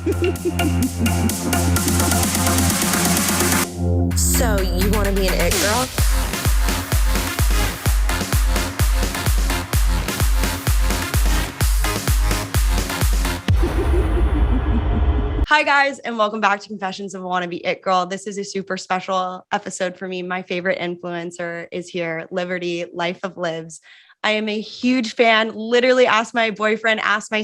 So you want to be an it girl? Hi guys, and welcome back to Confessions of a Wannabe It Girl. This is a super special episode for me. My favorite influencer is here, Liberty, Life of Lives. I am a huge fan. Literally ask my boyfriend, ask my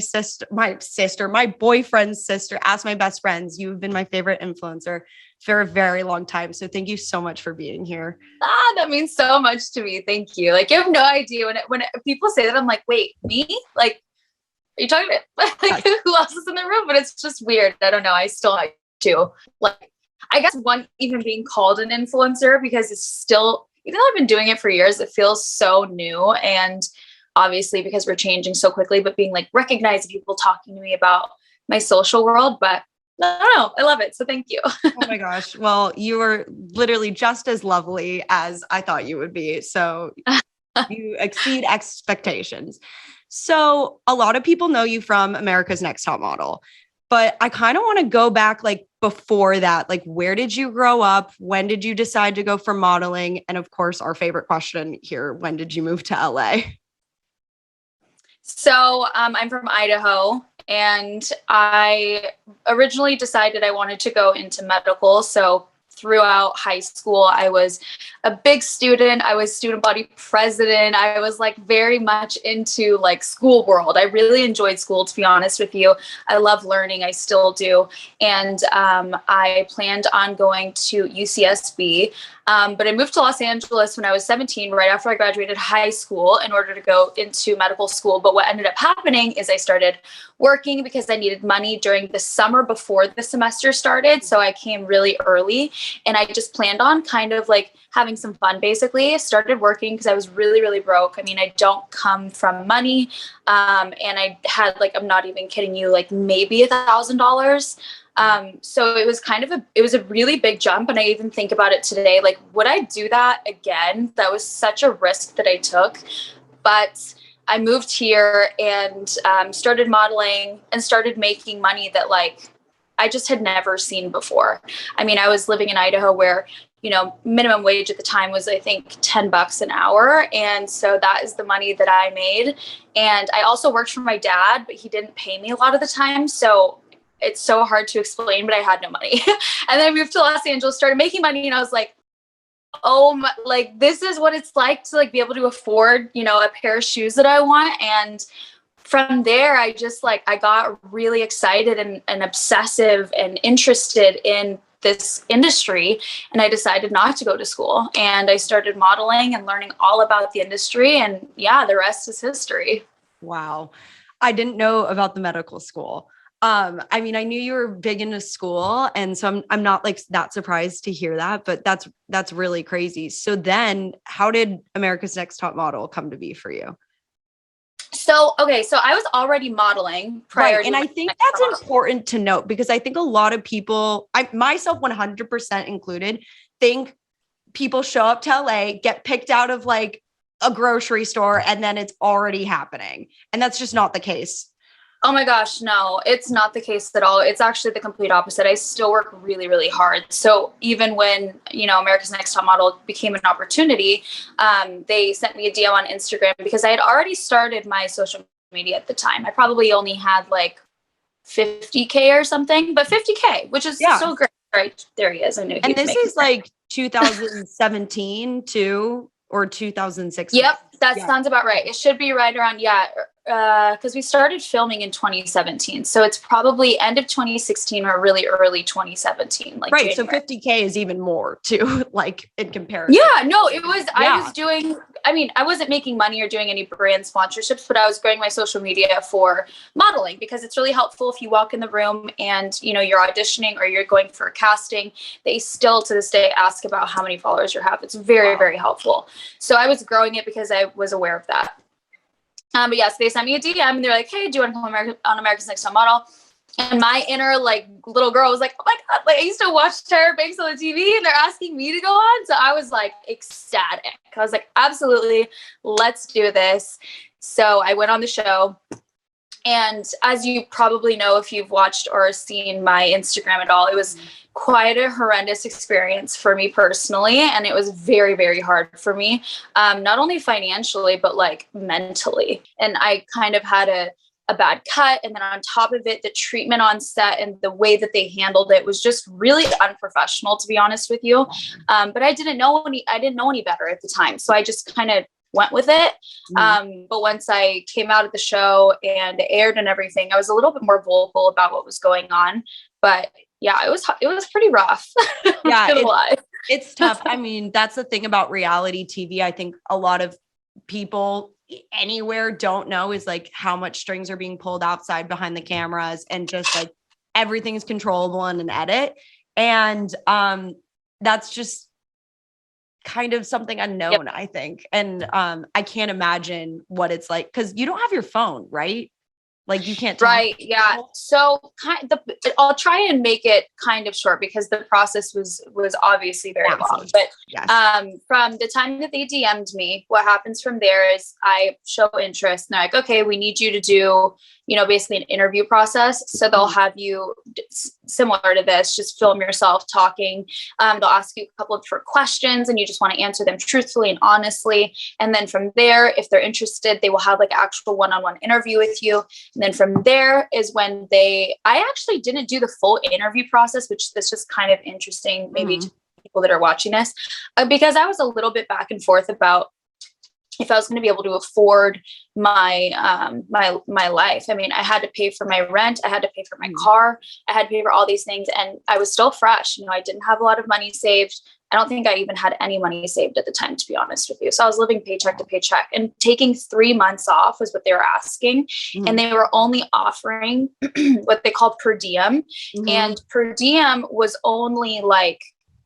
boyfriend's sister, ask my best friends. You've been my favorite influencer for a very long time. So thank you so much for being here. That means so much to me. Thank you. Like, you have no idea when people say that, I'm like, wait, me? Like, are you talking about like who else is in the room? But it's just weird. I don't know. I still like to like, I guess even being called an influencer, because it's still, even though I've been doing it for years, it feels so new. And obviously because we're changing so quickly, but being like recognized, people talking to me about my social world, but no, I love it. So thank you. Oh my gosh. Well, you are literally just as lovely as I thought you would be. So you exceed expectations. So a lot of people know you from America's Next Top Model, but I kind of want to go back like before that. Like, where did you grow up? When did you decide to go for modeling? And of course, our favorite question here, when did you move to LA? So I'm from Idaho, and I originally decided I wanted to go into medical. So throughout high school, I was a big student. I was student body president. I was like very much into like school world. I really enjoyed school, to be honest with you. I love learning. I still do. And I planned on going to UCSB. But I moved to Los Angeles when I was 17, right after I graduated high school, in order to go into medical school. But what ended up happening is I started working because I needed money during the summer before the semester started. So I came really early, and I just planned on kind of like having some fun, basically. I started working because I was really, really broke. I mean, I don't come from money. And I had, like, I'm not even kidding you, like maybe $1,000. So it was it was a really big jump. And I even think about it today, like, would I do that again? That was such a risk that I took. But I moved here and started modeling and started making money that, like, I just had never seen before. I mean, I was living in Idaho where, you know, minimum wage at the time was, I think, $10 an hour. And so that is the money that I made. And I also worked for my dad, but he didn't pay me a lot of the time. So it's so hard to explain, but I had no money. And then I moved to Los Angeles, started making money, and I was like, oh my, like, this is what it's like to like be able to afford, you know, a pair of shoes that I want. And from there, I just like, I got really excited and obsessive and interested in this industry. And I decided not to go to school, and I started modeling and learning all about the industry. And yeah, the rest is history. Wow. I didn't know about the medical school. I mean, I knew you were big into school, and so I'm not like that surprised to hear that, but that's really crazy. So then how did America's Next Top Model come to be for you? So, okay. So I was already modeling prior Right. to And I think that's important to note, because I think a lot of people, myself 100% included, think people show up to LA, get picked out of like a grocery store, and then it's already happening. And that's just not the case. Oh my gosh, no, it's not the case at all. It's actually the complete opposite. I still work really, really hard. So even when, you know, America's Next Top Model became an opportunity, they sent me a DM on Instagram because I had already started my social media at the time. I probably only had like 50K or something, but 50K, which is so great. Right, there he is. I knew. And this is like 2017 too, or 2016. Yep, that sounds about right. It should be right around, because we started filming in 2017. So it's probably end of 2016 or really early 2017. Like, right. January. So 50K is even more too, like in comparison. Yeah, no, it was, I was doing, I mean, I wasn't making money or doing any brand sponsorships, but I was growing my social media for modeling, because it's really helpful if you walk in the room and, you know, you're auditioning or you're going for a casting, they still to this day ask about how many followers you have. It's very, very helpful. So I was growing it because I was aware of that. But yes, they sent me a DM and they're like, hey, do you want to come on America's Next Top Model? And my inner like little girl was like, oh my God, like I used to watch Tyra Banks on the TV and they're asking me to go on. So I was like ecstatic. I was like, absolutely, let's do this. So I went on the show. And as you probably know, if you've watched or seen my Instagram at all, it was quite a horrendous experience for me personally. And it was very, very hard for me, not only financially, but like mentally. And I kind of had a bad cut. And then on top of it, the treatment on set and the way that they handled it was just really unprofessional, to be honest with you. But I didn't know any better at the time. So I just kind of went with it. But once I came out of the show and it aired and everything, I was a little bit more vocal about what was going on. But yeah, it was pretty rough. Yeah, it's tough. I mean, that's the thing about reality TV. I think a lot of people anywhere don't know is like how much strings are being pulled outside behind the cameras, and just like everything is controllable in an edit. And that's just kind of something unknown, I think. And I can't imagine what it's like, because you don't have your phone, right? Like you can't. Right. Yeah. So I'll try and make it kind of short because the process was obviously very long. But from the time that they DM'd me, what happens from there is I show interest. And they're like, okay, we need you to do, basically an interview process. So they'll have you similar to this, just film yourself talking. They'll ask you a couple of different questions and you just want to answer them truthfully and honestly. And then from there, if they're interested, they will have like actual one-on-one interview with you. And then from there is when I actually didn't do the full interview process, which is just kind of interesting, maybe to people that are watching this, because I was a little bit back and forth about if I was going to be able to afford my life. I mean, I had to pay for my rent. I had to pay for my car. I had to pay for all these things. And I was still fresh. I didn't have a lot of money saved. I don't think I even had any money saved at the time, to be honest with you. So I was living paycheck to paycheck, and taking 3 months off was what they were asking. And they were only offering what they called per diem. And per diem was only like,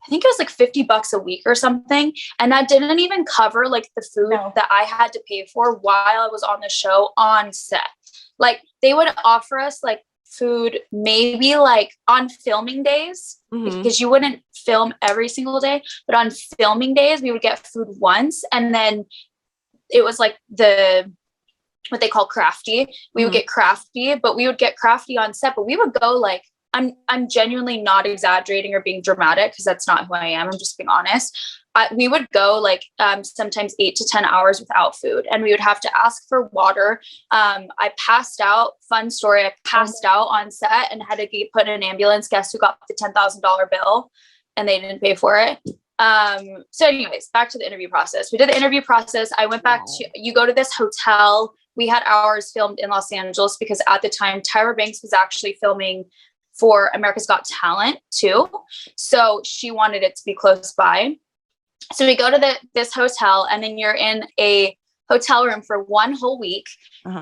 I think it was like $50 a week or something. And that didn't even cover like the food that I had to pay for while I was on the show on set. Like they would offer us like food, maybe like on filming days, because you wouldn't film every single day, but on filming days, we would get food once. And then it was like what they call crafty. We would get crafty, but we would get crafty on set, but we would go like, I'm genuinely not exaggerating or being dramatic, because that's not who I am. I'm just being honest. We would go like sometimes 8 to 10 hours without food, and we would have to ask for water. I passed out. Fun story. I passed out on set and had to get put in an ambulance. Guess who got the $10,000 bill, and they didn't pay for it. So anyways, back to the interview process. We did the interview process. I went back you go to this hotel. We had ours filmed in Los Angeles because at the time Tyra Banks was actually filming for America's Got Talent too. So she wanted it to be close by. So we go to this hotel, and then you're in a hotel room for 1 whole week.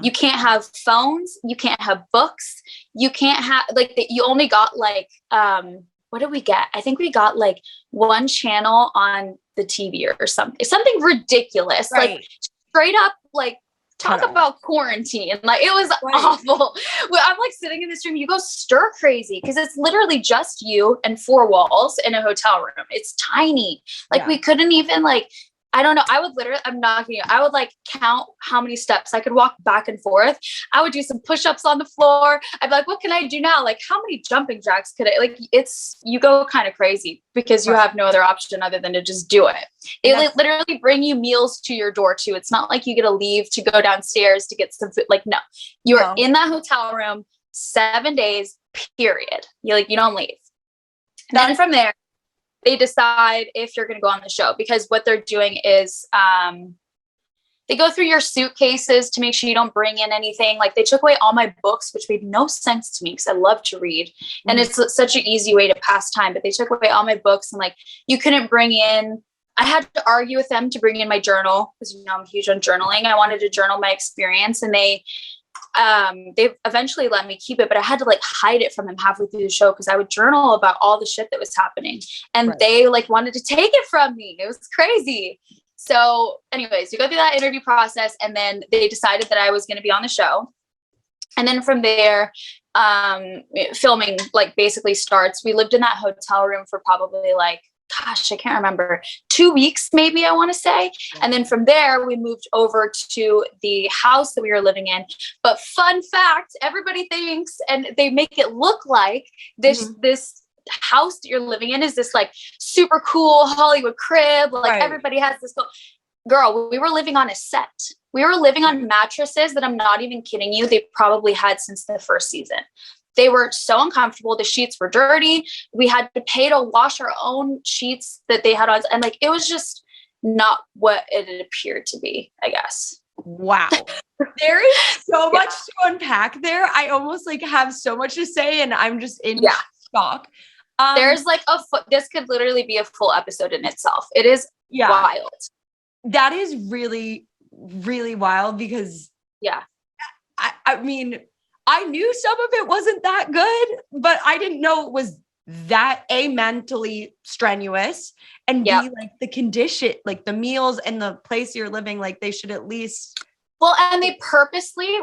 You can't have phones. You can't have books. You can't have you only got like, what did we get? I think we got like 1 channel on the TV or something ridiculous, like straight up, like talk about quarantine. Like it was awful. I'm like sitting in this room, you go stir crazy because it's literally just you and 4 walls in a hotel room. It's tiny. Like we couldn't even like, I don't know. I would literally, I'm not kidding you. I would like count how many steps I could walk back and forth. I would do some push-ups on the floor. I'd be like, what can I do now? Like how many jumping jacks could I, like, you go kind of crazy because you have no other option other than to just do it. They literally bring you meals to your door too. It's not like you get to leave to go downstairs to get some food. Like, no, you are in that hotel room 7 days, period. You don't leave. Then from there, they decide if you're going to go on the show, because what they're doing is they go through your suitcases to make sure you don't bring in anything. Like they took away all my books, which made no sense to me because I love to read. And it's such an easy way to pass time. But they took away all my books, and like you couldn't bring in, I had to argue with them to bring in my journal because, I'm huge on journaling. I wanted to journal my experience, and they eventually let me keep it, but I had to like hide it from them halfway through the show because I would journal about all the shit that was happening, and they like wanted to take it from me. It was crazy. So anyways, you go through that interview process, and then they decided that I was going to be on the show. And then from there, filming like basically starts. We lived in that hotel room for probably like gosh, I can't remember, 2 weeks, maybe, I want to say. And then from there, we moved over to the house that we were living in. But fun fact, everybody thinks, and they make it look like this house that you're living in is this like super cool Hollywood crib. Like everybody has this girl, we were living on a set. We were living on mattresses that, I'm not even kidding you, they probably had since the first season. They were so uncomfortable. The sheets were dirty. We had to pay to wash our own sheets that they had on. And like, it was just not what it appeared to be, I guess. Wow. There is so much to unpack there. I almost like have so much to say, and I'm just in shock. There's like this could literally be a full episode in itself. It is wild. That is really, really wild because I mean, I knew some of it wasn't that good, but I didn't know it was that mentally strenuous, and B, like the condition, like the meals and the place you're living, like they should at least. Well, and they purposely,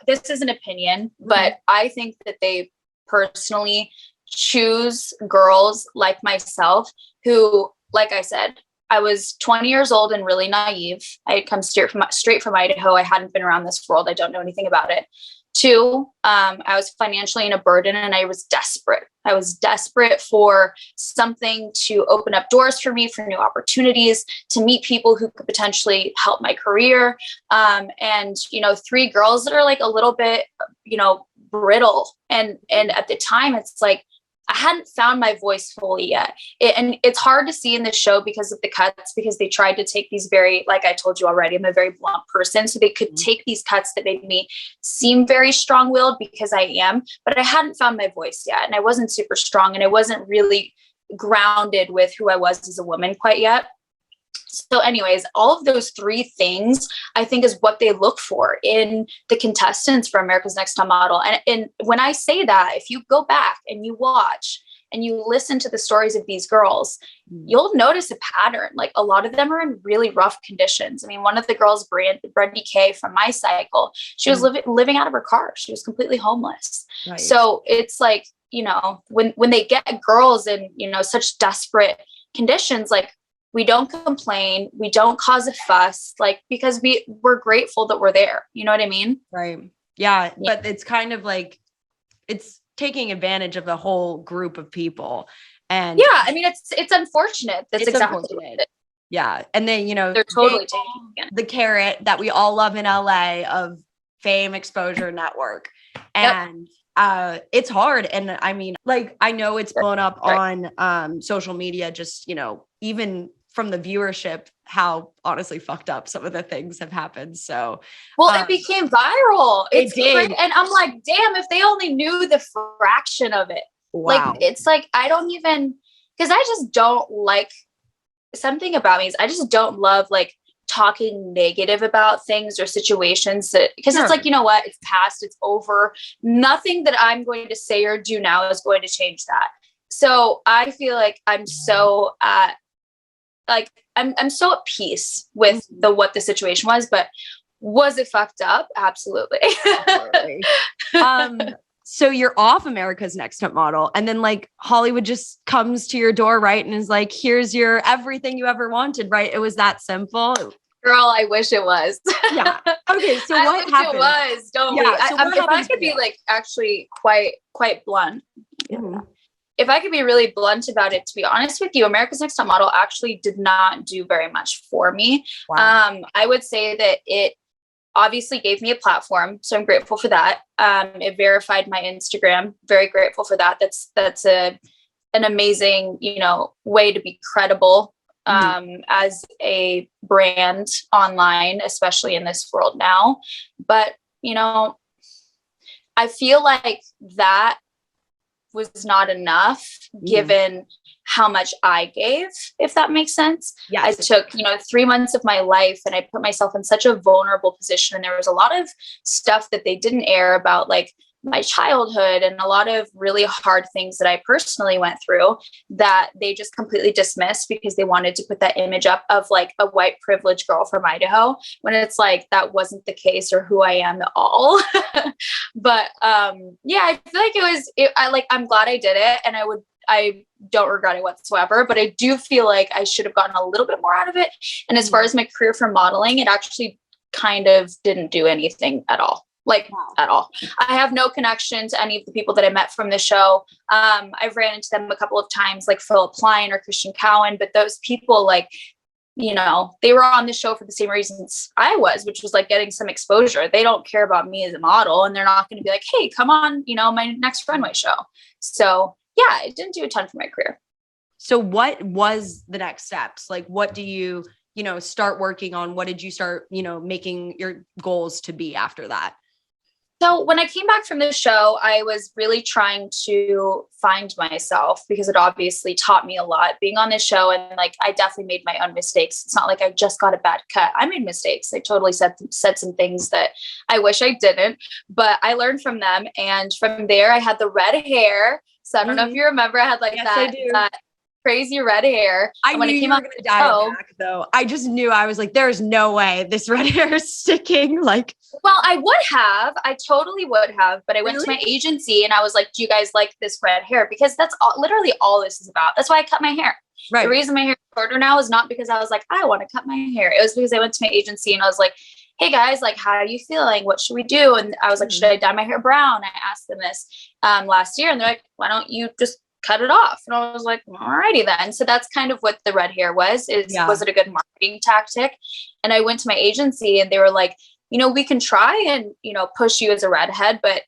this is an opinion, but I think that they personally choose girls like myself who, like I said, I was 20 years old and really naive. I had come straight from Idaho. I hadn't been around this world. I don't know anything about it. 2, I was financially in a burden, and I was desperate. I was desperate for something to open up doors for me, for new opportunities, to meet people who could potentially help my career. And, 3 girls that are like a little bit, brittle. And at the time, it's like, I hadn't found my voice fully yet. And it's hard to see in the show because of the cuts, because they tried to take these very, like I told you already, I'm a very blunt person. So they could take these cuts that made me seem very strong-willed, because I am, but I hadn't found my voice yet. And I wasn't super strong, and I wasn't really grounded with who I was as a woman quite yet. So anyways, all of those 3 things, I think, is what they look for in the contestants for America's Next Top Model. And when I say that, if you go back and you watch and you listen to the stories of these girls, you'll notice a pattern. Like, a lot of them are in really rough conditions. I mean, one of the girls, Brandy Kay from my cycle, she was living out of her car. She was completely homeless. Right. So it's like, when they get girls in, such desperate conditions, like, we don't complain. We don't cause a fuss, like, because we're grateful that we're there. You know what I mean? Right. Yeah. But it's kind of like, it's taking advantage of the whole group of people. And I mean, it's unfortunate. That's exactly what it. Yeah. And then, they're totally taking the carrot that we all love in LA of fame, exposure, network. And it's hard. And I mean, like, I know it's blown up on social media, just, even from the viewership, how honestly fucked up some of the things have happened. So, it became viral. It did. And I'm like, damn, if they only knew the fraction of it. Wow. Like, it's like, I don't even, because I just don't like, something about me is I just don't love like talking negative about things or situations, that, because it's like, you know what, it's past, it's over. Nothing that I'm going to say or do now is going to change that. So I feel like I'm so I'm so at peace with what the situation was, but was it fucked up? Absolutely. So you're off America's Next Top Model, and then like Hollywood just comes to your door, right? And is like, here's your everything you ever wanted, right? It was that simple. Girl, I wish it was. Yeah. Okay. So what happened? It was, don't we? So if I could be like actually quite blunt. Mm-hmm. If I could be really blunt about it, to be honest with you, America's Next Top Model actually did not do very much for me. Wow. I would say that it obviously gave me a platform, so I'm grateful for that. It verified my Instagram. Very grateful for that. That's an amazing, way to be credible as a brand online, especially in this world now. But I feel like that was not enough given how much I gave, if that makes sense. Yes. I took, 3 months of my life, and I put myself in such a vulnerable position. And there was a lot of stuff that they didn't air about, like my childhood, and a lot of really hard things that I personally went through that they just completely dismissed because they wanted to put that image up of like a white privileged girl from Idaho, when it's like, that wasn't the case or who I am at all. But I feel like I'm glad I did it. And I don't regret it whatsoever, but I do feel like I should have gotten a little bit more out of it. And as far as my career for modeling, it actually kind of didn't do anything at all. Like at all. I have no connection to any of the people that I met from the show. I've ran into them a couple of times, like Philip Klein or Christian Cowan, but those people, like, you know, they were on the show for the same reasons I was, which was like getting some exposure. They don't care about me as a model, and they're not going to be like, hey, come on, you know, my next runway show. So yeah, it didn't do a ton for my career. So what was the next steps? Like, what do you know, start working on? What did you start, you know, making your goals to be after that? So when I came back from the show, I was really trying to find myself because it obviously taught me a lot being on this show. And like, I definitely made my own mistakes. It's not like I just got a bad cut. I made mistakes. I totally said some things that I wish I didn't, but I learned from them. And from there, I had the red hair. So I don't know if you remember, I had like that crazy red hair. I knew you were going to dye it back, though. I just knew. I was like, there's no way this red hair is sticking. Like, well, I totally would have, but I went to my agency and I was like, do you guys like this red hair? Because that's literally all this is about. That's why I cut my hair. Right. The reason my hair is shorter now is not because I was like, I want to cut my hair. It was because I went to my agency and I was like, hey guys, like, how are you feeling? What should we do? And I was like, should I dye my hair brown? I asked them this last year, and they're like, why don't you just cut it off? And I was like, alrighty then. So that's kind of what the red hair was it a good marketing tactic? And I went to my agency and they were like, you know, we can try and, you know, push you as a redhead, but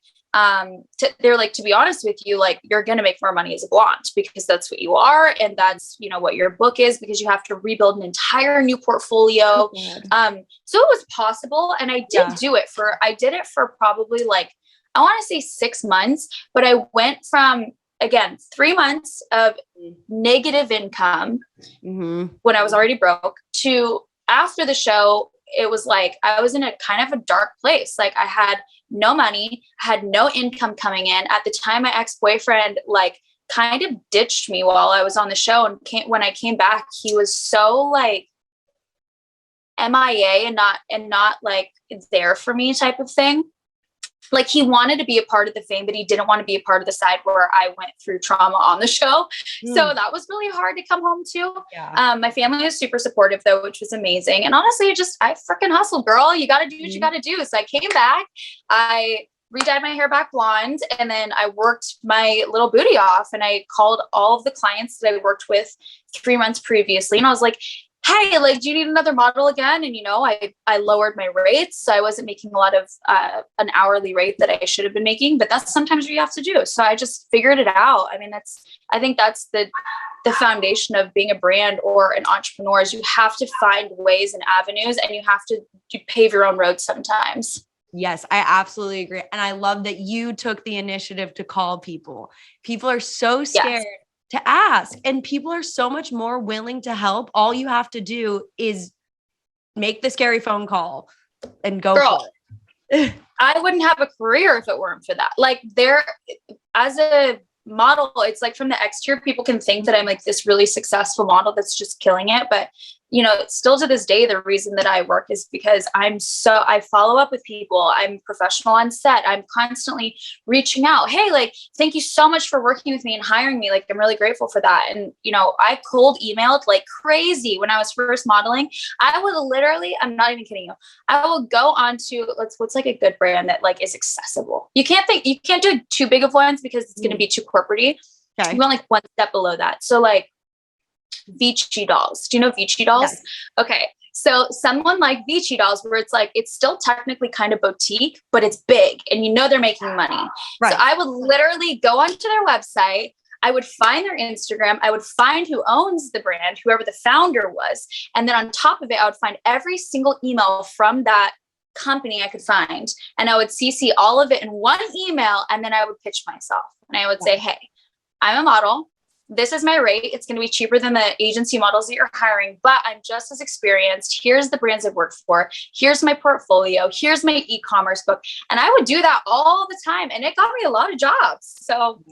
they're like, to be honest with you, like, you're going to make more money as a blonde because that's what you are. And that's, you know, what your book is, because you have to rebuild an entire new portfolio. So it was possible. And I did I did it for probably like, I want to say 6 months, but I went from, again, 3 months of negative income when I was already broke to after the show, it was like, I was in a kind of a dark place. Like, I had no money, had no income coming in. At the time, my ex-boyfriend, like, kind of ditched me while I was on the show. And when I came back, he was so like MIA and not like there for me type of thing. Like, he wanted to be a part of the fame, but he didn't want to be a part of the side where I went through trauma on the show. So that was really hard to come home to. My family was super supportive though, which was amazing. And honestly, I freaking hustled, girl. You got to do what you got to do. So I came back, I re-dyed my hair back blonde, and then I worked my little booty off, and I called all of the clients that I worked with 3 months previously. And I was like, hey, like, do you need another model again? And, you know, I lowered my rates. So I wasn't making a lot of an hourly rate that I should have been making, but that's sometimes what you have to do. So I just figured it out. I mean, I think that's the foundation of being a brand or an entrepreneur, is you have to find ways and avenues, and you have to pave your own road sometimes. Yes, I absolutely agree. And I love that you took the initiative to call people. People are so scared to ask, and people are so much more willing to help. All you have to do is make the scary phone call and go for it. I wouldn't have a career if it weren't for that. Like, as a model, it's like, from the exterior, people can think that I'm like this really successful model that's just killing it. But, you know, still to this day, the reason that I work is because I follow up with people. I'm professional on set. I'm constantly reaching out. Hey, like, thank you so much for working with me and hiring me. Like, I'm really grateful for that. And, you know, I cold emailed like crazy when I was first modeling. I would literally, I'm not even kidding you, I will go on to what's like a good brand that like is accessible. You can't do too big of ones because it's going to be too corporate-y. Okay. You want like one step below that. So like Vici dolls. Do you know Vici dolls? Yes. Okay. So someone like Vici dolls, where it's like, it's still technically kind of boutique, but it's big and you know they're making money. Right. So I would literally go onto their website. I would find their Instagram. I would find who owns the brand, whoever the founder was. And then on top of it, I would find every single email from that company I could find. And I would CC all of it in one email. And then I would pitch myself. And I would say, hey, I'm a model. This is my rate. It's going to be cheaper than the agency models that you're hiring, but I'm just as experienced. Here's the brands I've worked for. Here's my portfolio. Here's my e-commerce book. And I would do that all the time. And it got me a lot of jobs. So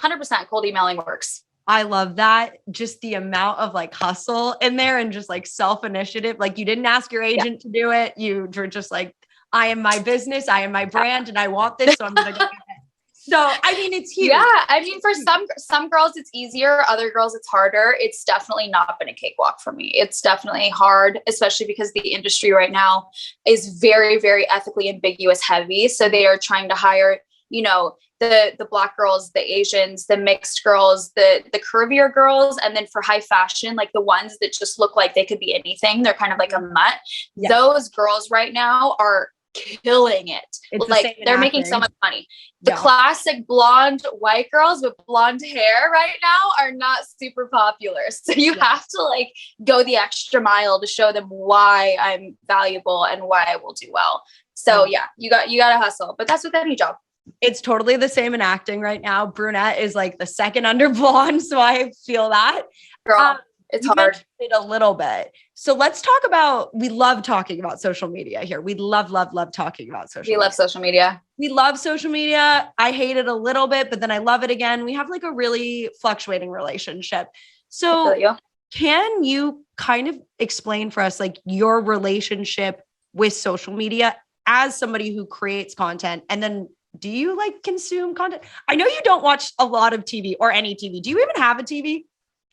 100% cold emailing works. I love that. Just the amount of like hustle in there and just like self-initiative. Like, you didn't ask your agent to do it. You were just like, I am my business. I am my brand and I want this. So I'm going to go get it. So, I mean, it's huge. Yeah. I mean, for some girls, it's easier. Other girls, it's harder. It's definitely not been a cakewalk for me. It's definitely hard, especially because the industry right now is very, very ethically ambiguous heavy. So they are trying to hire, you know, the Black girls, the Asians, the mixed girls, the curvier girls. And then for high fashion, like the ones that just look like they could be anything. They're kind of like a mutt. Yeah. Those girls right now are killing it. It's like they're making so much money. The classic blonde white girls with blonde hair right now are not super popular. So you have to like go the extra mile to show them why I'm valuable and why I will do well. So you got to hustle, but that's with any job. It's totally the same in acting right now. Brunette is like the second under blonde. So I feel that. Girl, it's hard. It a little bit. So let's talk about, we love talking about social media here. We love talking about social media. We love social media. We love social media. I hate it a little bit, but then I love it again. We have like a really fluctuating relationship. So can you kind of explain for us like your relationship with social media as somebody who creates content? And then do you like consume content? I know you don't watch a lot of TV or any TV. Do you even have a TV?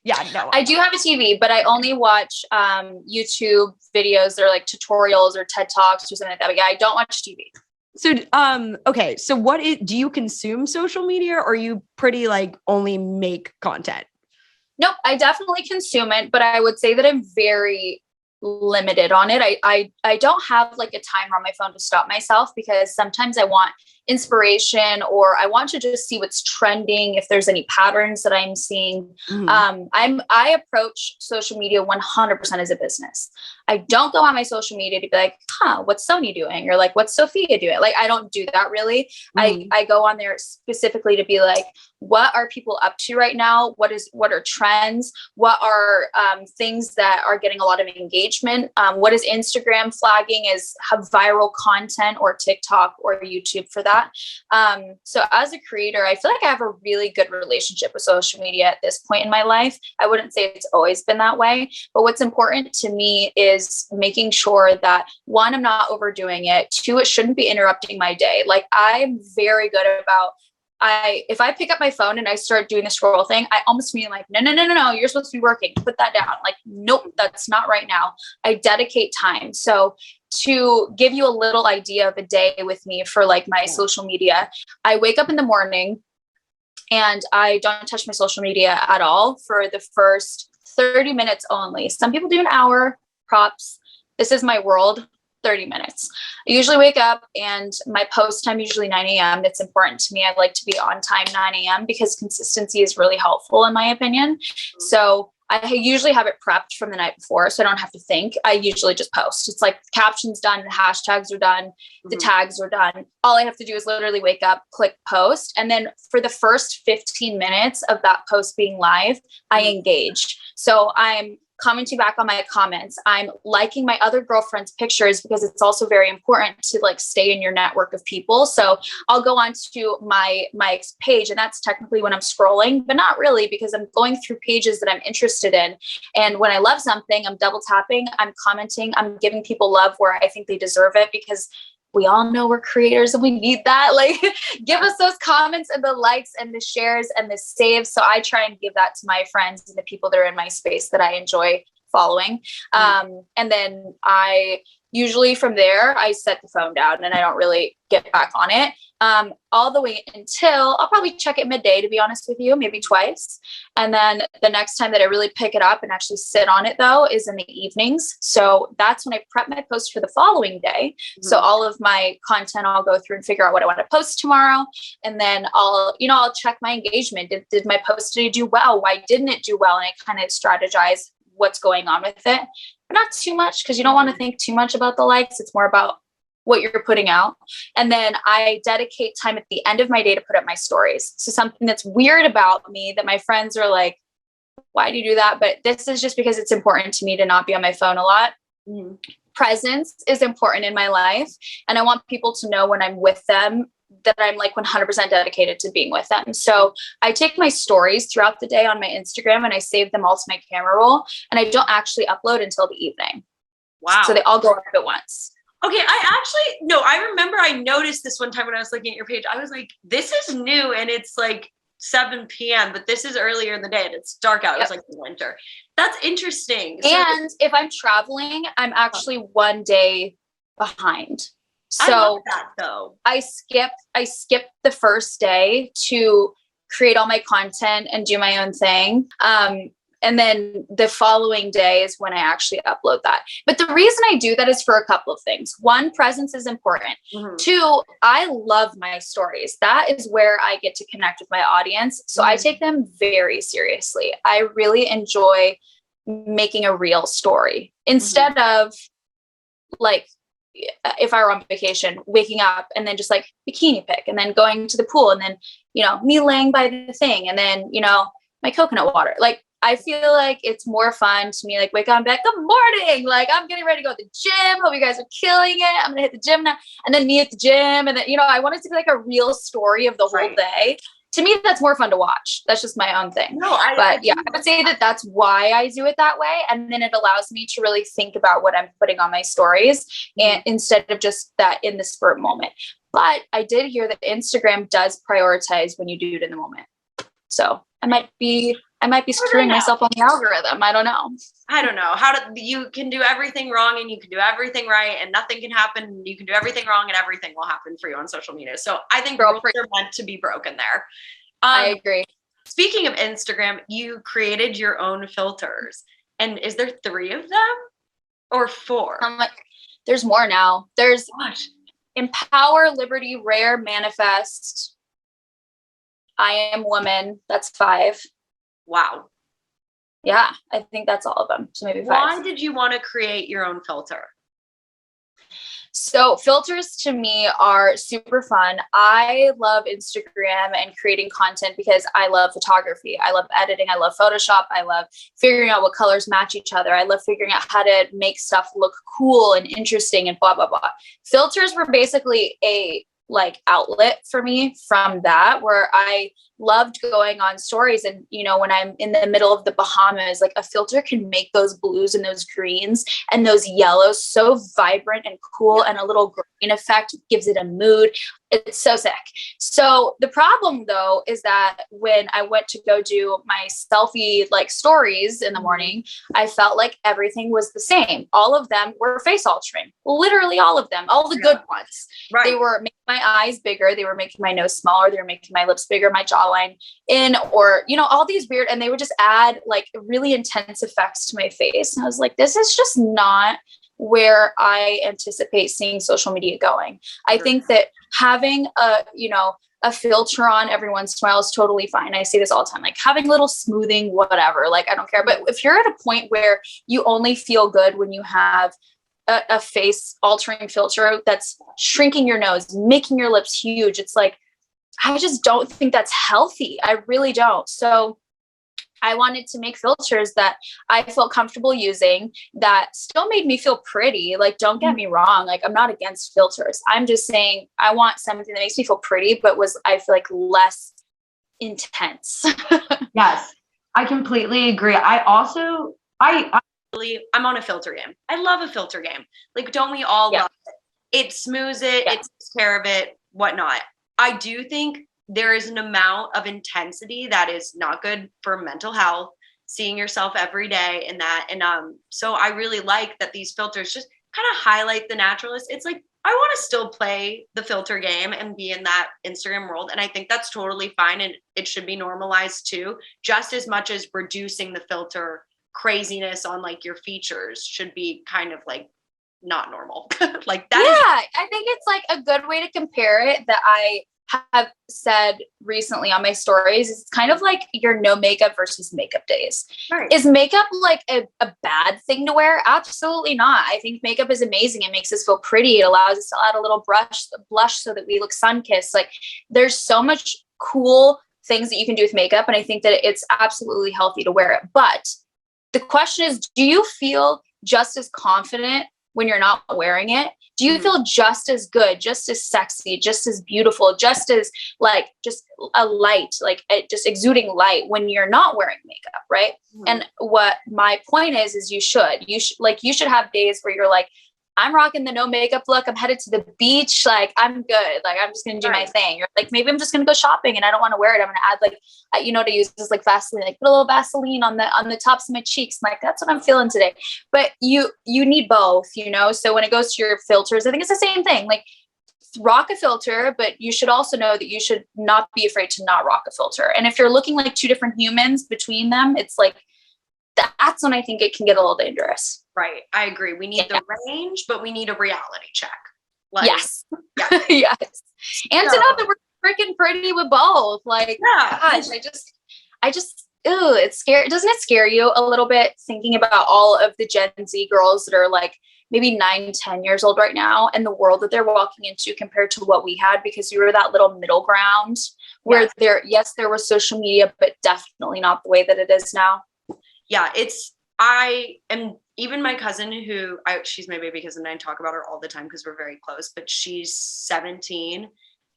Yeah, no. I do have a TV, but I only watch YouTube videos or like tutorials or TED Talks or something like that. But yeah, I don't watch TV. So, okay. So do you consume social media or are you pretty like only make content? Nope, I definitely consume it, but I would say that I'm very limited on it. I don't have like a timer on my phone to stop myself because sometimes I want inspiration or I want to just see what's trending, if there's any patterns that I'm seeing. I approach social media 100% as a business. I don't go on my social media to be like, what's Sony doing? Or like, what's Sophia doing? Like, I don't do that really. I go on there specifically to be like, what are people up to right now? What are trends? What are things that are getting a lot of engagement? What is Instagram flagging as viral content, or TikTok or YouTube for that? So as a creator, I feel like I have a really good relationship with social media at this point in my life. I wouldn't say it's always been that way, but what's important to me is making sure that one, I'm not overdoing it. Two, it shouldn't be interrupting my day. Like I'm very good about if I pick up my phone and I start doing the scroll thing, I almost mean like, no, you're supposed to be working. Put that down. Like, nope, that's not right now. I dedicate time. So to give you a little idea of a day with me for like my social media, I wake up in the morning and I don't touch my social media at all for the first 30 minutes only. Some people do an hour, props. This is my world. 30 minutes. I usually wake up and my post time, usually 9 a.m. It's important to me. I like to be on time 9 a.m. because consistency is really helpful in my opinion. So I usually have it prepped from the night before, so I don't have to think. I usually just post. It's like captions done, the hashtags are done, the tags are done. All I have to do is literally wake up, click post. And then for the first 15 minutes of that post being live, I engage. So I'm commenting back on my comments. I'm liking my other girlfriends' pictures because it's also very important to like stay in your network of people. So I'll go on to my page, and that's technically when I'm scrolling, but not really, because I'm going through pages that I'm interested in. And when I love something, I'm double tapping, I'm commenting, I'm giving people love where I think they deserve it, because we all know we're creators and we need that. Like, give us those comments and the likes and the shares and the saves. So I try and give that to my friends and the people that are in my space that I enjoy following. And then I usually from there, I set the phone down and I don't really get back on it all the way until I'll probably check it midday, to be honest with you, maybe twice. And then the next time that I really pick it up and actually sit on it though is in the evenings. So that's when I prep my post for the following day. So all of my content, I'll go through and figure out what I want to post tomorrow. And then I'll check my engagement. Did my post today do well? Why didn't it do well? And I kind of strategize what's going on with it, but not too much, because you don't want to think too much about the likes. It's more about what you're putting out. And then I dedicate time at the end of my day to put up my stories. So something that's weird about me that my friends are like, why do you do that? But this is just because it's important to me to not be on my phone a lot. Presence is important in my life. And I want people to know when I'm with them that I'm like 100% dedicated to being with them. So I take my stories throughout the day on my Instagram and I save them all to my camera roll. And I don't actually upload until the evening. Wow. So they all go up at once. Okay, I remember I noticed this one time when I was looking at your page. I was like, this is new and it's like 7 p.m., but this is earlier in the day and it's dark out. Yep. It's like winter. That's interesting. And if I'm traveling, I'm actually one day behind. So I love that though. I skip the first day to create all my content and do my own thing. And then the following day is when I actually upload that. But the reason I do that is for a couple of things. One, presence is important. Mm-hmm. Two, I love my stories. That is where I get to connect with my audience. So I take them very seriously. I really enjoy making a real story instead of like, if I were on vacation, waking up and then just like bikini pic and then going to the pool and then, me laying by the thing and then, my coconut water. Like, I feel like it's more fun to me, like wake up and be like, good morning. Like I'm getting ready to go to the gym. Hope you guys are killing it. I'm going to hit the gym now. And then me at the gym. And then, I want it to be like a real story of the whole day. To me, that's more fun to watch. That's just my own thing. I would say that that's why I do it that way. And then it allows me to really think about what I'm putting on my stories and instead of just that in the spur moment. But I did hear that Instagram does prioritize when you do it in the moment. So I might be screwing myself on the algorithm. I don't know. You can do everything wrong and you can do everything right and nothing can happen. You can do everything wrong and everything will happen for you on social media. So I think rules are meant to be broken there. I agree. Speaking of Instagram, you created your own filters. And is there 3 of them or 4? There's more now. There's Empower, Liberty, Rare, Manifest, I Am Woman. That's 5. Wow. Yeah, I think that's all of them. So maybe 5. Why did you want to create your own filter? So filters to me are super fun. I love Instagram and creating content because I love photography. I love editing. I love Photoshop. I love figuring out what colors match each other. I love figuring out how to make stuff look cool and interesting and blah, blah, blah. Filters were basically a outlet for me from that, where I loved going on stories. And, when I'm in the middle of the Bahamas, like a filter can make those blues and those greens and those yellows so vibrant and cool, and a little green effect gives it a mood. It's so sick. So the problem though, is that when I went to go do my selfie stories in the morning, I felt like everything was the same. All of them were face altering, literally all of them, all the good ones. Right. They were making my eyes bigger. They were making my nose smaller. They were making my lips bigger, my jawline in, or, all these weird, and they would just add really intense effects to my face. And I was like, this is just not where I anticipate seeing social media going. I think that having a filter on every once in a while is totally fine. I say this all the time, having a little smoothing, whatever, I don't care. But if you're at a point where you only feel good when you have a face altering filter that's shrinking your nose, making your lips huge, it's I just don't think that's healthy. I really don't. So I wanted to make filters that I felt comfortable using that still made me feel pretty. Don't get me wrong. I'm not against filters. I'm just saying I want something that makes me feel pretty, but I feel less intense. Yes, I completely agree. I'm on a filter game. I love a filter game. Don't we all love it? It smooths it. It takes care of it, whatnot. I do think there is an amount of intensity that is not good for mental health, seeing yourself every day and that. And so I really like that these filters just kind of highlight the naturalist. It's I want to still play the filter game and be in that Instagram world. And I think that's totally fine. And it should be normalized too, just as much as reducing the filter craziness on your features should be kind of not normal. That. Yeah, I think it's a good way to compare it that I have said recently on my stories. It's kind of your no makeup versus makeup days. Right. Is makeup a bad thing to wear? Absolutely not. I think makeup is amazing. It makes us feel pretty. It allows us to add a little blush so that we look sun-kissed. There's so much cool things that you can do with makeup. And I think that it's absolutely healthy to wear it. But the question is, do you feel just as confident when you're not wearing it? Do you feel just as good, just as sexy, just as beautiful, just as just a light, just exuding light when you're not wearing makeup, right? And what my point is you should have days where you're I'm rocking the no makeup look. I'm headed to the beach. Like, I'm good. Like, I'm just going to do my thing. Or like, maybe I'm just going to go shopping and I don't want to wear it. I'm going to add like, you know what I use is like Vaseline, like put a little Vaseline on the tops of my cheeks. I'm like, that's what I'm feeling today. But you need both, you know? So when it goes to your filters, I think it's the same thing. Like, rock a filter, but you should also know that you should not be afraid to not rock a filter. And if you're looking like two different humans between them, it's like, that's when I think it can get a little dangerous. Right. I agree. We need the range, but we need a reality check. Like, yes. Yes. And to know that we're freaking pretty with both. Like, gosh, I just, ooh, it's scary. Doesn't it scare you a little bit thinking about all of the Gen Z girls that are like maybe 9-10 years old right now and the world that they're walking into compared to what we had, because you were that little middle ground where there was social media, but definitely not the way that it is now. Yeah, even my cousin she's my baby cousin, and I talk about her all the time because we're very close, but she's 17,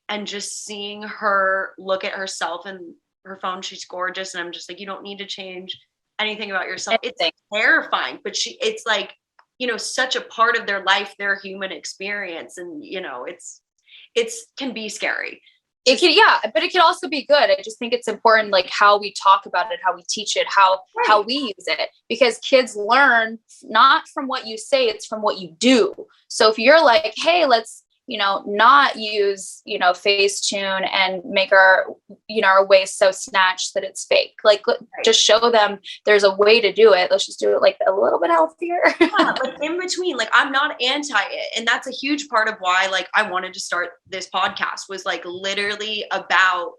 and just seeing her look at herself and her phone, she's gorgeous. And I'm just like, you don't need to change anything about yourself. It's terrifying, but it's like, you know, such a part of their life, their human experience. And, you know, it can be scary. It can, but it can also be good. I just think it's important, like how we talk about it, how we teach it, how we use it, because kids learn not from what you say, it's from what you do. So if you're like, hey, let's, you know, not use, you know, Facetune and make our, you know, our waist so snatched that it's fake. Like, just show them there's a way to do it. Let's just do it like a little bit healthier. Like in between, like I'm not anti it. And that's a huge part of why, like, I wanted to start this podcast, was like literally about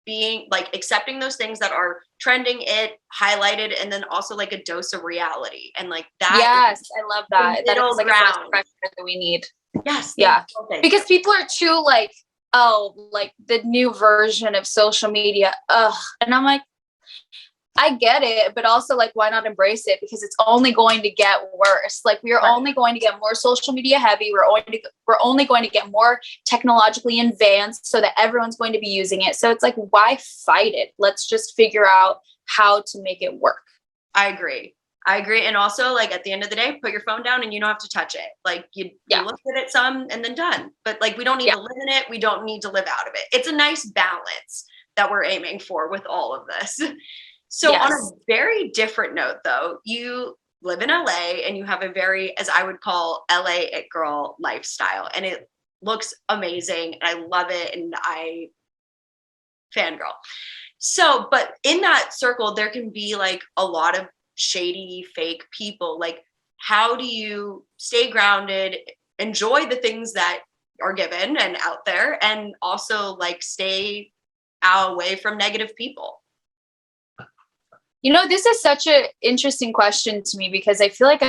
being like accepting those things that are trending, it highlighted, and then also like a dose of reality. And like that. Yes, I love that. That is like a breath of fresh air that we need. Yes. Yeah. Because people are too like, oh, like the new version of social media. Ugh. And I'm like, I get it, but also like, why not embrace it? Because it's only going to get worse. Like, we are only going to get more social media heavy. We're only going to get more technologically advanced so that everyone's going to be using it. So it's like, why fight it? Let's just figure out how to make it work. I agree. And also, like, at the end of the day, put your phone down and you don't have to touch it. Like, you look at it some and then done. But like, we don't need to live in it. We don't need to live out of it. It's a nice balance that we're aiming for with all of this. So on a very different note, though, you live in LA and you have a very, as I would call, LA it girl lifestyle. And it looks amazing. And I love it. And I fangirl. So, but in that circle, there can be like a lot of shady, fake people. Like, how do you stay grounded, enjoy the things that are given and out there, and also like stay away from negative people? You know, this is such an interesting question to me, because I feel like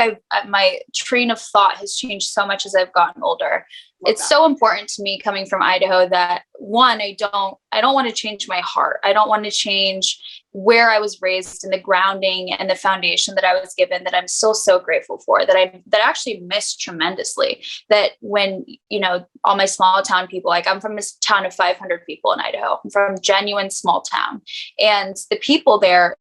my train of thought has changed so much as I've gotten older. It's so important to me, coming from Idaho, that one, I don't want to change my heart. I don't want to change where I was raised and the grounding and the foundation that I was given, that I'm still so grateful for, that I actually miss tremendously. That when, you know, all my small town people, like, I'm from this town of 500 people in Idaho. I'm from genuine small town. And the people there,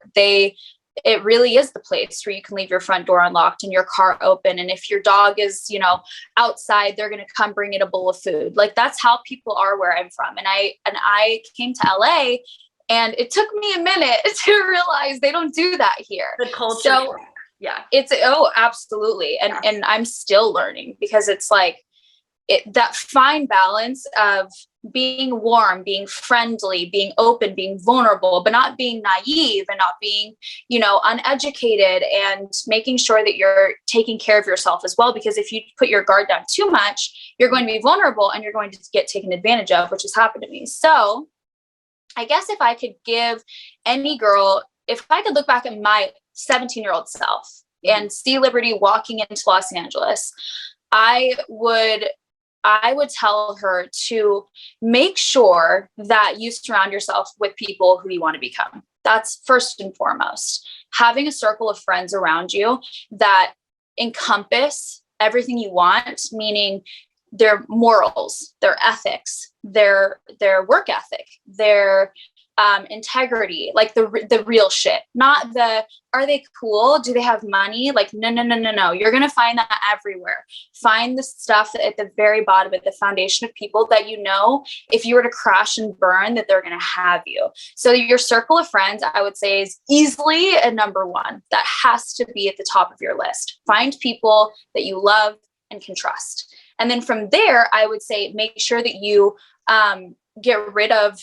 it really is the place where you can leave your front door unlocked and your car open. And if your dog is, you know, outside, they're going to come bring it a bowl of food. Like, that's how people are where I'm from. And I came to LA, and it took me a minute to realize they don't do that here. The culture. So it's, absolutely. And I'm still learning, because it's like that fine balance of being warm, being friendly, being open, being vulnerable, but not being naive and not being, you know, uneducated, and making sure that you're taking care of yourself as well. Because if you put your guard down too much, you're going to be vulnerable and you're going to get taken advantage of, which has happened to me. So I guess if I could give any girl, if I could look back at my 17-year-old self and see Liberty walking into Los Angeles, I would tell her to make sure that you surround yourself with people who you want to become. That's first and foremost. Having a circle of friends around you that encompass everything you want, meaning their morals, their ethics, their work ethic, their integrity, like the real shit, not the, are they cool? Do they have money? Like, no. You're going to find that everywhere. Find the stuff at the very bottom, at the foundation of people that, you know, if you were to crash and burn, that they're going to have you. So your circle of friends, I would say, is easily a number one. That has to be at the top of your list. Find people that you love and can trust. And then from there, I would say, make sure that you get rid of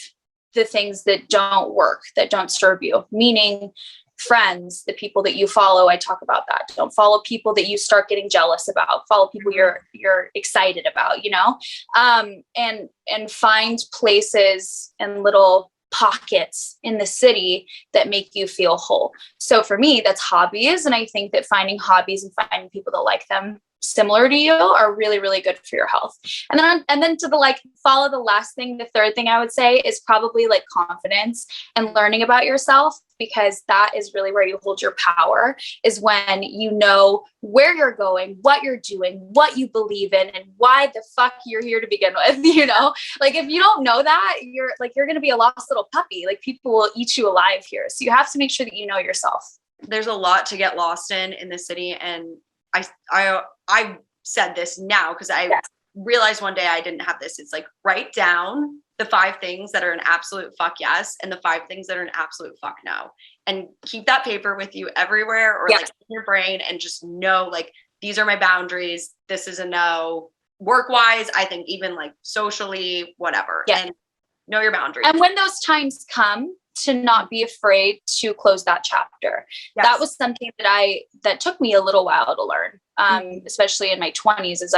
the things that don't work, that don't serve you, meaning friends, the people that you follow. I talk about that. Don't follow people that you start getting jealous about. Follow people you're excited about, you know, and find places and little pockets in the city that make you feel whole. So for me, that's hobbies. And I think that finding hobbies and finding people that like them similar to you are really, really good for your health. And then to the, like, follow the last thing, the third thing I would say is probably like confidence and learning about yourself, because that is really where you hold your power, is when you know where you're going, what you're doing, what you believe in, and why the fuck you're here to begin with. You know, like, if you don't know that, you're going to be a lost little puppy. Like, people will eat you alive here. So you have to make sure that you know yourself. There's a lot to get lost in the city. And I said this now because I realized one day I didn't have this. It's like, write down the 5 things that are an absolute fuck yes and the 5 things that are an absolute fuck no, and keep that paper with you everywhere, or like in your brain, and just know, like, these are my boundaries. This is a no. Work wise, I think, even like socially, whatever. And know your boundaries. And when those times come, to not be afraid to close that chapter. That was something that took me a little while to learn, especially in my 20s, as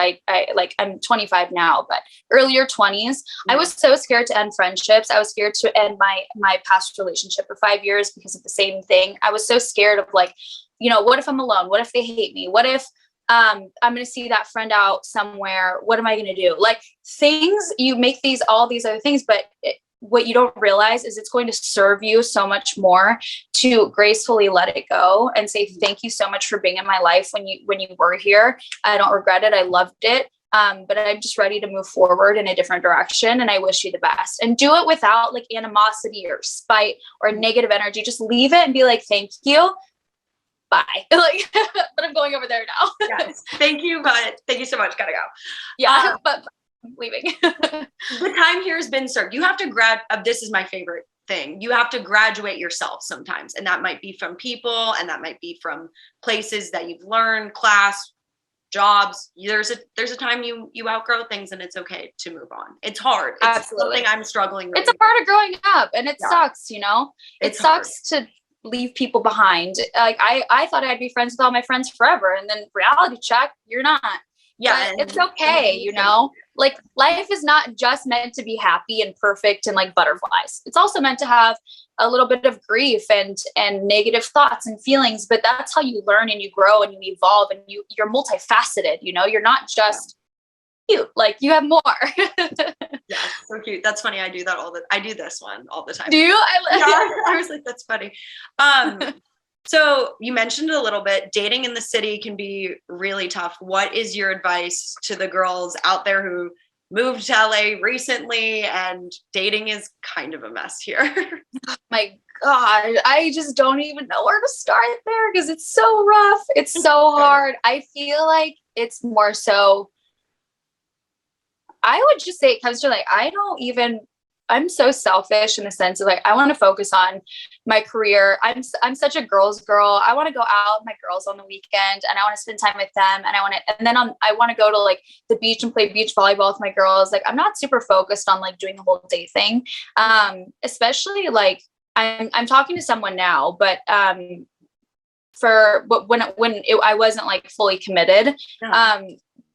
I'm 25 now, but earlier 20s, I was so scared to end friendships. I was scared to end my past relationship for 5 years because of the same thing. I was so scared of, like, you know, what if I'm alone? What if they hate me? What if I'm going to see that friend out somewhere? What am I going to do? Like, things, you make all these other things, but what you don't realize is it's going to serve you so much more to gracefully let it go and say, thank you so much for being in my life when you were here. I don't regret it. I loved it. But I'm just ready to move forward in a different direction. And I wish you the best, and do it without like animosity or spite or negative energy. Just leave it and be like, thank you. Bye. Like, but I'm going over there now. Yes. Thank you. But thank you so much. Gotta go. Yeah. But I'm leaving. The time here has been served. You have to this is my favorite thing. You have to graduate yourself sometimes. And that might be from people, and that might be from places that you've learned, class, jobs. There's a time you outgrow things, and it's okay to move on. It's hard. It's Absolutely. something I'm struggling with. It's a part of growing up, and it sucks, you know? It sucks to leave people behind. Like, I thought I'd be friends with all my friends forever, and then reality check, you're not. Yeah, it's okay, you know? Like, life is not just meant to be happy and perfect and like butterflies. It's also meant to have a little bit of grief and negative thoughts and feelings, but that's how you learn and you grow and you evolve, and you're multifaceted, you know? You're not just cute, like, you have more. Yeah, so cute. That's funny. I do this one all the time. Do you? I was like, that's funny. So you mentioned a little bit, dating in the city can be really tough. What is your advice to the girls out there who moved to LA recently and dating is kind of a mess here? My God, I just don't even know where to start there because it's so rough. It's so hard. I feel like it's more so, I would just say it comes to like, I'm so selfish in the sense of like, I want to focus on my career. I'm such a girl's girl. I want to go out with my girls on the weekend, and I want to spend time with them. And I want to go to like the beach and play beach volleyball with my girls. Like, I'm not super focused on like doing the whole day thing. Especially like I'm talking to someone now, but I wasn't like fully committed.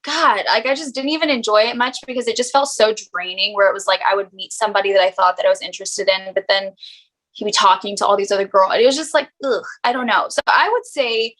God, like, I just didn't even enjoy it much because it just felt so draining, where it was like, I would meet somebody that I thought that I was interested in, but then he'd be talking to all these other girls. It was just like, ugh, I don't know. So I would say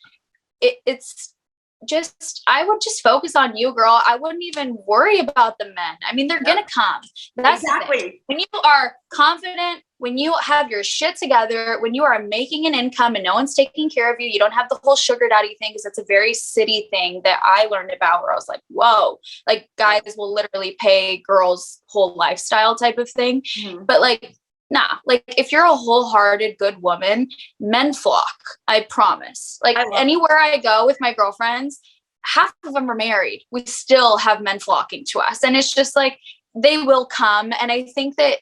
I would just focus on you, girl. I wouldn't even worry about the men. I mean, they're going to come. That's exactly. When you are confident, when you have your shit together, when you are making an income and no one's taking care of you, you don't have the whole sugar daddy thing, because that's a very city thing that I learned about, where I was like, whoa, like, guys will literally pay girls' whole lifestyle type of thing. Mm-hmm. But like, Nah, like if you're a wholehearted good woman, men flock. I promise. Like anywhere I go with my girlfriends, half of them are married. We still have men flocking to us. And it's just like they will come. And I think that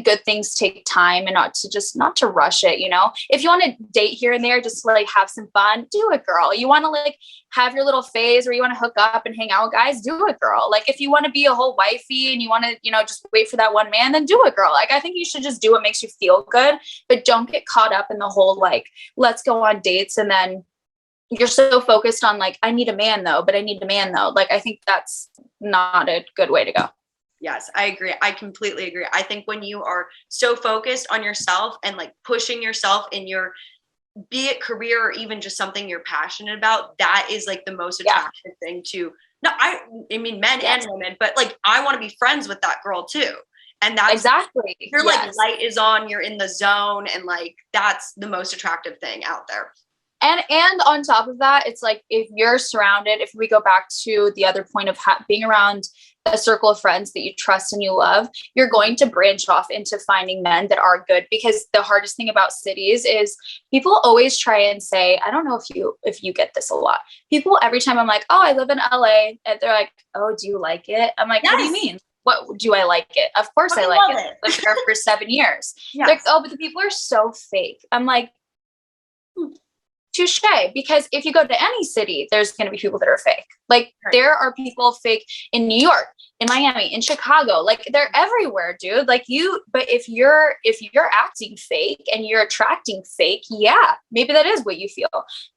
good things take time and not to rush it, you know. If you want to date here and there, just to like have some fun, do it, girl. You want to like have your little phase where you want to hook up and hang out with guys, do it, girl. Like if you want to be a whole wifey and you want to, you know, just wait for that one man, then do it, girl. Like I think you should just do what makes you feel good, but don't get caught up in the whole like, let's go on dates and then you're so focused on like, I need a man though, but I need a man though. Like I think that's not a good way to go. Yes, I agree. I completely agree. I think when you are so focused on yourself and like pushing yourself in your, be it career or even just something you're passionate about, that is like the most attractive thing to, no, I mean, men and women, but like, I want to be friends with that girl too. And that's exactly, you're like light is on, you're in the zone. And like, that's the most attractive thing out there. And on top of that, it's like, if you're surrounded, if we go back to the other point of being around a circle of friends that you trust and you love, you're going to branch off into finding men that are good. Because the hardest thing about cities is people always try and say, I don't know if you get this a lot. People, every time I'm like, oh, I live in LA, and they're like, oh, do you like it? I'm like, what do you mean? What do I like it? Of course I like it. I lived there for 7 years. Yes. Like, oh, but the people are so fake. I'm like, touche, because if you go to any city, there's going to be people that are fake. Like there are people fake in New York, in Miami, in Chicago, like they're everywhere, dude. Like but if you're acting fake and you're attracting fake, yeah, maybe that is what you feel.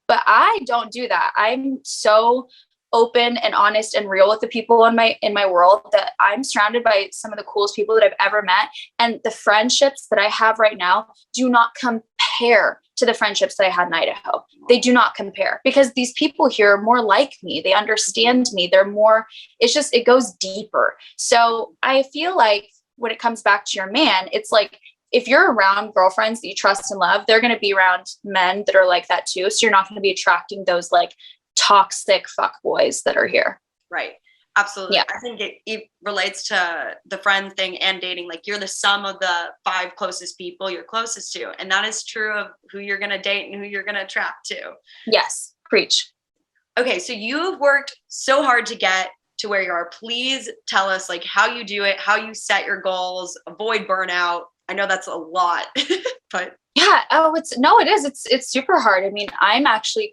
But I don't do that. I'm so open and honest and real with the people in my world that I'm surrounded by some of the coolest people that I've ever met. And the friendships that I have right now do not compare to the friendships that I had in Idaho. They do not compare because these people here are more like me. They understand me. They're more, it goes deeper. So I feel like when it comes back to your man, it's like, if you're around girlfriends that you trust and love, they're going to be around men that are like that too. So you're not going to be attracting those like toxic fuck boys that are here. Right. Absolutely. Yeah. I think it relates to the friend thing and dating. Like you're the sum of the 5 closest people you're closest to. And that is true of who you're going to date and who you're going to attract to. Yes. Preach. Okay. So you've worked so hard to get to where you are. Please tell us like how you do it, how you set your goals, avoid burnout. I know that's a lot, but yeah. Oh, it is. It's super hard. I mean, I'm actually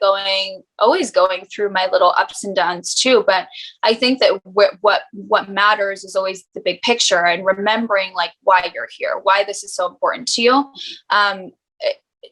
always going through my little ups and downs too. But I think that what matters is always the big picture and remembering like why you're here, why this is so important to you.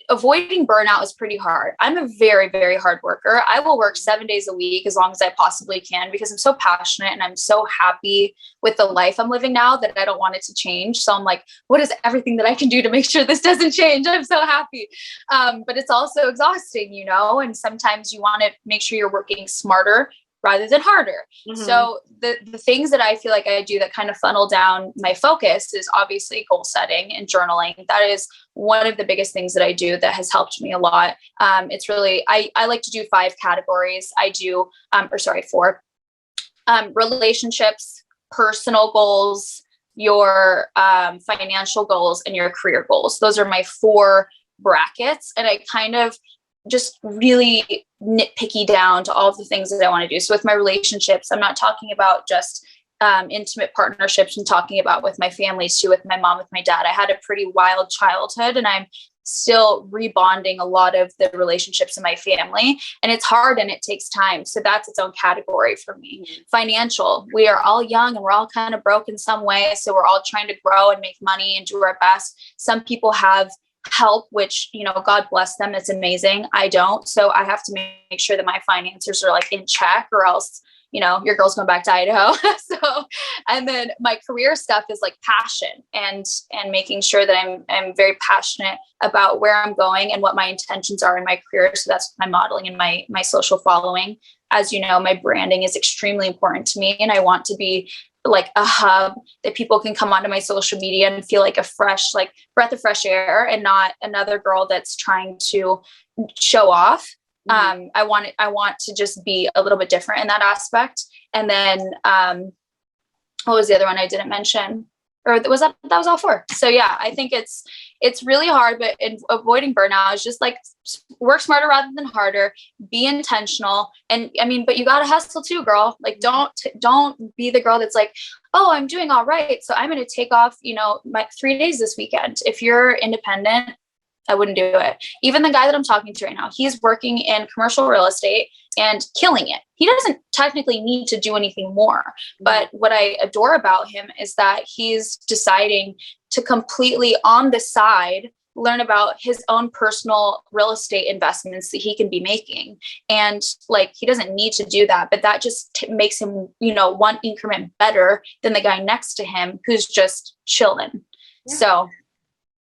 Avoiding burnout is pretty hard. I'm a very, very hard worker. I will work 7 days a week as long as I possibly can because I'm so passionate and I'm so happy with the life I'm living now that I don't want it to change. So I'm like, what is everything that I can do to make sure this doesn't change? I'm so happy. But it's also exhausting, you know, and sometimes you want to make sure you're working smarter rather than harder. Mm-hmm. So the things that I feel like I do that kind of funnel down my focus is obviously goal setting and journaling. That is one of the biggest things that I do that has helped me a lot. It's really, I like to do 5 categories. I do, 4, relationships, personal goals, your financial goals, and your career goals. Those are my 4 brackets. And I kind of just really nitpicky down to all of the things that I want to do. So with my relationships, I'm not talking about just intimate partnerships. I'm talking about with my family too, with my mom, with my dad. I had a pretty wild childhood and I'm still rebonding a lot of the relationships in my family, and it's hard and it takes time. So that's its own category for me. Mm-hmm. Financial, we are all young and we're all kind of broke in some way. So we're all trying to grow and make money and do our best. Some people have help, which, you know, God bless them. It's amazing. I don't. So I have to make sure that my finances are like in check or else, you know, your girl's going back to Idaho. So, and then my career stuff is like passion and making sure that I'm very passionate about where I'm going and what my intentions are in my career. So that's my modeling and my social following. As you know, my branding is extremely important to me, and I want to be like a hub that people can come onto my social media and feel like a fresh, like breath of fresh air and not another girl that's trying to show off. Mm-hmm. I want to just be a little bit different in that aspect. And then, what was the other one I didn't mention? or that was all 4. So yeah, I think it's really hard, but in avoiding burnout is just like work smarter rather than harder, be intentional. And I mean, but you got to hustle too, girl. Like don't be the girl that's like, oh, I'm doing all right, so I'm going to take off, my 3 days this weekend. If you're independent, I wouldn't do it. Even the guy that I'm talking to right now, he's working in commercial real estate and killing it. He doesn't technically need to do anything more. But what I adore about him is that he's deciding to completely on the side learn about his own personal real estate investments that he can be making. And like, he doesn't need to do that, but that just makes him, one increment better than the guy next to him who's just chilling. Yeah. So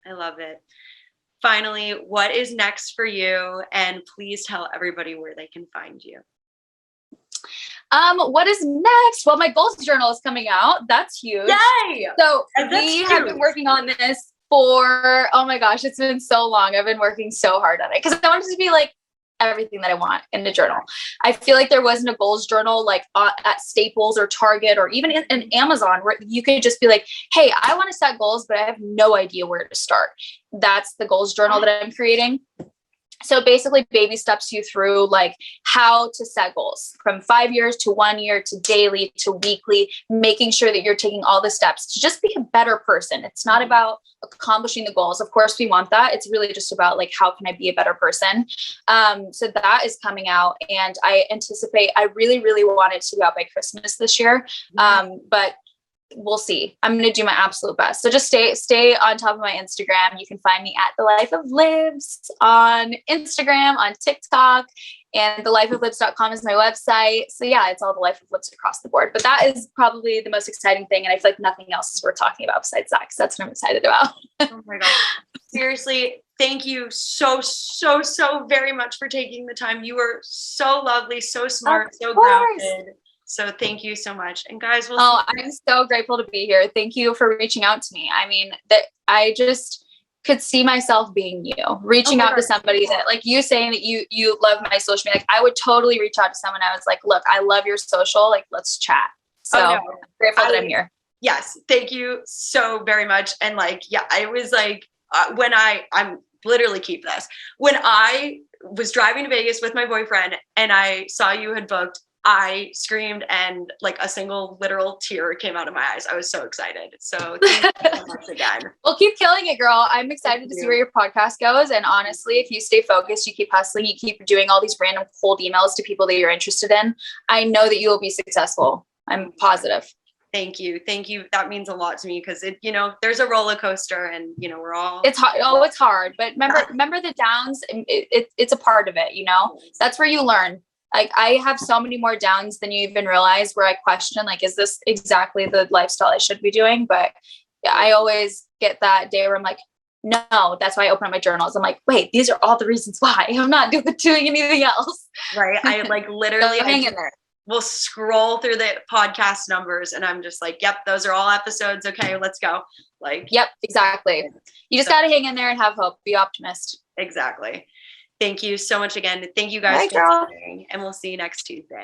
I love it. Finally, what is next for you? And please tell everybody where they can find you. What is next? Well, my goals journal is coming out. That's huge. Yay! So we have been working on this for, oh my gosh, it's been so long. I've been working so hard on it because I wanted to be like everything that I want in a journal. I feel like there wasn't a goals journal like at Staples or Target or even in Amazon where you could just be like, hey, I want to set goals, but I have no idea where to start. That's the goals journal that I'm creating. So basically baby steps you through like how to set goals from 5 years to 1 year to daily to weekly, making sure that you're taking all the steps to just be a better person. It's not about accomplishing the goals. Of course we want that. It's really just about like, how can I be a better person? So that is coming out and I anticipate, I really, really want it to be out by Christmas this year. But we'll see. I'm going to do my absolute best. So just stay on top of my Instagram. You can find me at The Life of Libs on Instagram, on TikTok, and thelifeoflibs.com is my website. So yeah, it's all The Life of Libs across the board. But that is probably the most exciting thing. And I feel like nothing else is worth talking about besides that, because that's what I'm excited about. Oh my God. Seriously, thank you so very much for taking the time. You were so lovely, so smart, so grounded. So thank you so much. And guys, I'm so grateful to be here. Thank you for reaching out to me. I mean, that I just could see myself being you, reaching out to somebody that like you saying that you love my social media. Like I would totally reach out to someone. I was like, look, I love your social. Like, let's chat. So I'm grateful that I'm here. Yes. Thank you so very much. And like, yeah, I was like, I'm literally keep this. When I was driving to Vegas with my boyfriend and I saw you had booked, I screamed and like a single literal tear came out of my eyes. I was so excited. So thank you so much again. Well, keep killing it, girl. I'm excited to see where your podcast goes. And honestly, if you stay focused, you keep hustling, you keep doing all these random cold emails to people that you're interested in, I know that you will be successful. I'm positive. Thank you. Thank you. That means a lot to me because it, there's a roller coaster and, we're all. It's hard. Oh, it's hard. But remember the downs. It's a part of it, That's where you learn. Like I have so many more downs than you even realize where I question, like, is this exactly the lifestyle I should be doing? But I always get that day where I'm like, no, that's why I open up my journals. I'm like, wait, these are all the reasons why I'm not doing anything else. Right. I like literally hang in there. We'll scroll through the podcast numbers and I'm just like, yep, those are all episodes. Okay, let's go. Like, yep, exactly. You just got to hang in there and have hope. Be optimist. Exactly. Thank you so much again. Thank you guys for listening, and we'll see you next Tuesday.